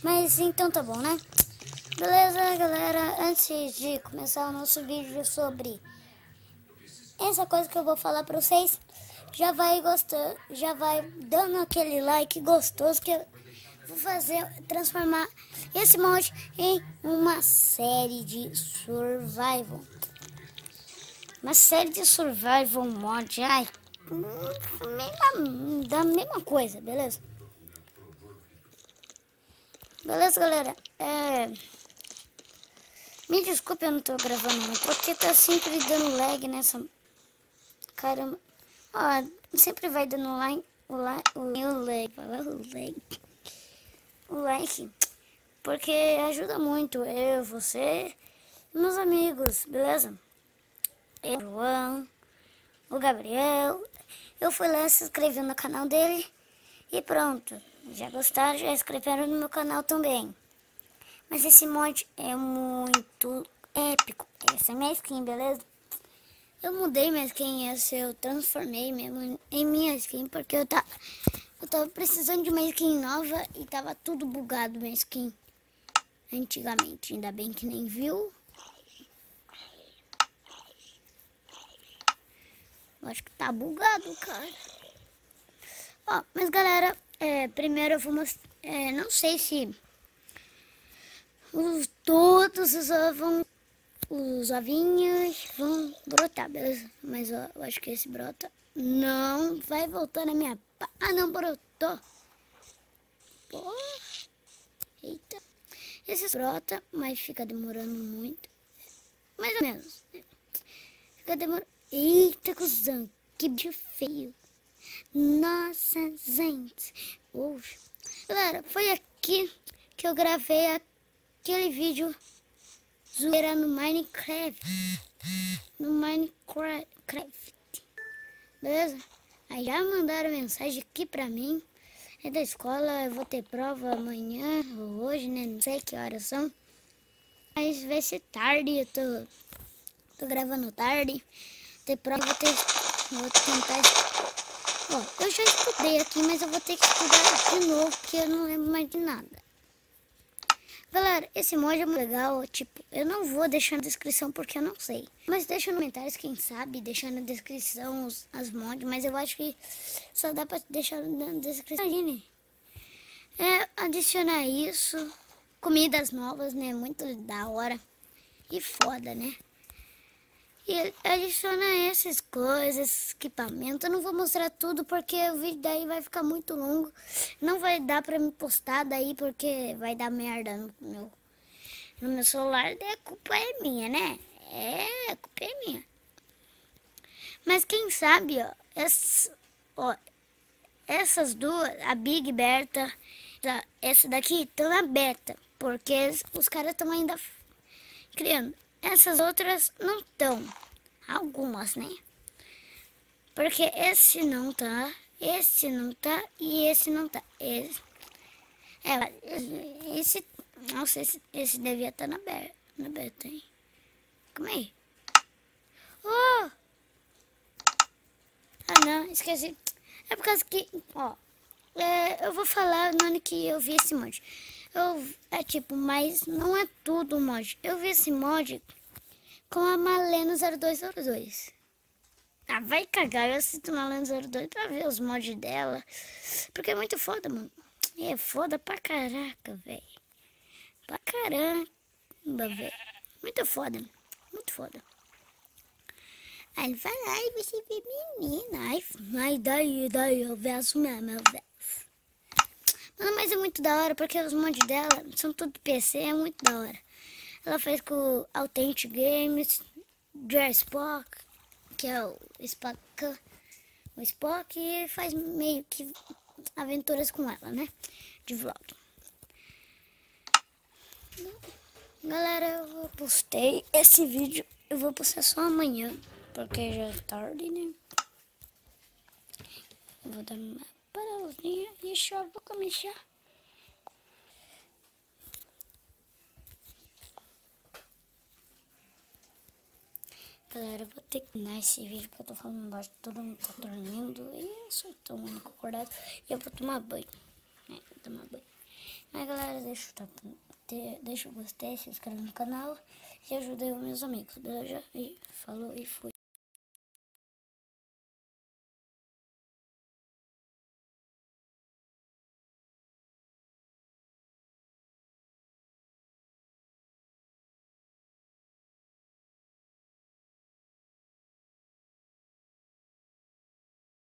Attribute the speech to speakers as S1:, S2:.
S1: Mas então tá bom, né? Beleza, galera? Antes de começar o nosso vídeo sobre essa coisa que eu vou falar pra vocês, já vai gostando, já vai dando aquele like gostoso que eu vou fazer, transformar esse mod em uma série de survival. Uma série de survival mod, ai, da mesma coisa, beleza? Beleza, galera? Me desculpe, eu não tô gravando muito, porque tá sempre dando lag nessa... Caramba. Ó, sempre vai dando o like, porque ajuda muito eu, você e meus amigos, beleza? Eu, o João, o Gabriel, eu fui lá, se inscrevi no canal dele e pronto. Já gostaram, já inscreveram no meu canal também. Mas esse mod é muito épico. Essa é minha skin, beleza? Eu mudei minha skin, eu transformei mesmo em minha skin, porque eu tava precisando de uma skin nova e tava tudo bugado minha skin antigamente. Ainda bem que nem viu. Eu acho que tá bugado, cara. Ó, mas galera, primeiro eu vou mostrar, não sei se todos os ovinhos vão brotar, beleza? Mas ó, eu acho que esse brota não vai voltar na minha... Ah, não brotou. Pô. Eita. Esse brota, mas fica demorando muito. Mais ou menos. Fica demorando... Eita, cuzão. Que bicho feio. Nossa, gente. Uf. Galera, foi aqui que eu gravei aquele vídeo zoeira no Minecraft. Beleza? Aí já mandaram mensagem aqui pra mim. É da escola, eu vou ter prova amanhã ou hoje, né? Não sei que horas são. Mas vai ser tarde, eu tô gravando tarde. Ter prova, vou tentar... Ó, eu já estudei aqui, mas eu vou ter que estudar de novo, porque eu não lembro mais de nada. Galera, esse mod é muito legal, tipo, eu não vou deixar na descrição porque eu não sei. Mas deixa nos comentários, quem sabe, deixar na descrição as mods, mas eu acho que só dá pra deixar na descrição. Imagine, adicionar isso, comidas novas, né, muito da hora e foda, né. E adicionar essas coisas, equipamento, eu não vou mostrar tudo porque o vídeo daí vai ficar muito longo. Não vai dar pra me postar daí porque vai dar merda no meu celular. Daí a culpa é minha, né? A culpa é minha. Mas quem sabe, essas duas, a Big Berta, essa daqui, estão na beta. Porque os caras estão ainda criando. Essas outras não estão. Algumas, né? Porque esse não tá e esse não tá. Nossa, esse devia estar na beta, hein? Calma aí. Oh! Ah, não, esqueci. É por causa que, ó, eu vou falar no ano que eu vi esse mod. Mas não é tudo mod. Eu vi esse mod com a Maleno 0202. Ah, vai cagar, eu assisto Maleno 02 pra ver os mods dela. Porque é muito foda, mano. É foda pra caraca, velho. Pra caramba, velho. Muito foda, muito foda. Aí ele fala, ai, você vê menina. Ai, daí eu verso mesmo, eu verso. Mano, mas é muito da hora, porque os mods dela são tudo PC, é muito da hora. Ela fez com o Authentic Games, Spock, que é o Spock, e faz meio que aventuras com ela, né? De vlog. Galera, eu postei esse vídeo, eu vou postar só amanhã, porque já é tarde, né? Eu vou dar uma pausinha e já vou começar. Galera, eu vou ter que terminar esse vídeo porque eu tô falando baixo, todo mundo tá dormindo e eu só tô único acordado e eu vou tomar banho. Vou tomar banho. Mas galera, deixa o gostei, se inscreve no canal e ajuda aí os meus amigos, beleza? E falou e fui.